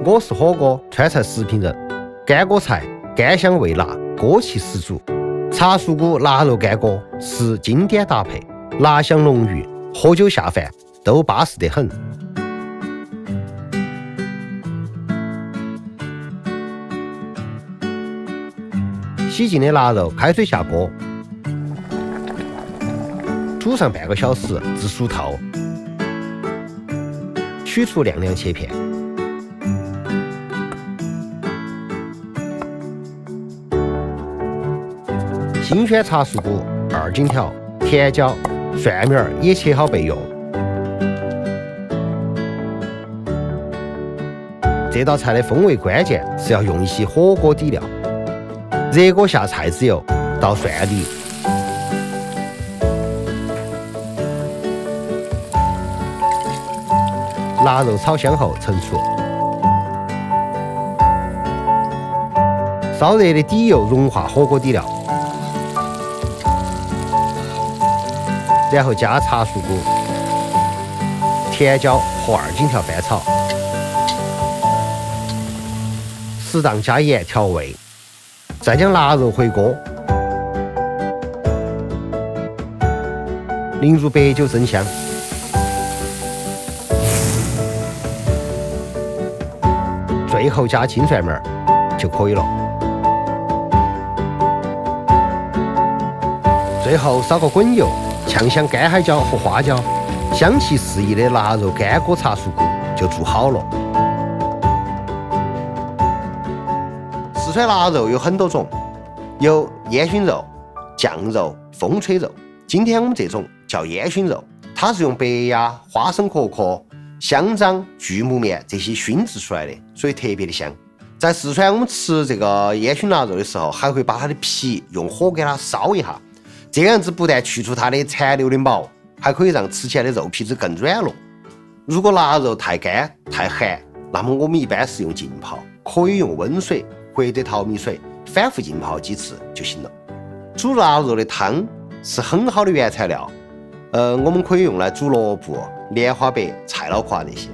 我是火锅川菜食评人，干锅菜干香味辣，锅气十足。茶树菇腊肉干锅是经典搭配，辣香浓郁，喝酒下饭都巴适得很。洗净的腊肉开水下锅，煮上半个小时至熟透，取出亮亮切片。新鲜茶树菇2斤条，甜椒、蒜苗也切好备用。这道菜的风味关键是要用一些火锅底料。热锅下菜籽油，倒蒜泥，腊肉炒香后盛出。烧热的底油融化火锅底料，然后加茶树菇、甜椒和2斤条翻炒，适当加盐调味，再将腊肉回锅，淋入白酒增香，最后加青蒜苗就可以了。最后烧个滚油，炝香干海椒和花椒，香气四溢的腊肉干锅茶树菇就做好了。四川腊肉有很多种，有烟熏肉、酱肉、风吹肉。今天我们这种叫烟熏肉，它是用白鸭、花生壳壳、香樟、锯木面这些熏制出来的，所以特别的香。在四川，我们吃这个烟熏腊肉的时候，还会把它的皮用火给它烧一下，这样子不但去除它的残留的毛，还可以让吃起来的肉皮子更软糯。如果腊肉太干太寒，那么我们一般是用浸泡，可以用温水或者淘米水反复浸泡几次就行了。煮腊肉的汤是很好的原材料，我们可以用来煮萝卜、莲花白、菜脑壳那些。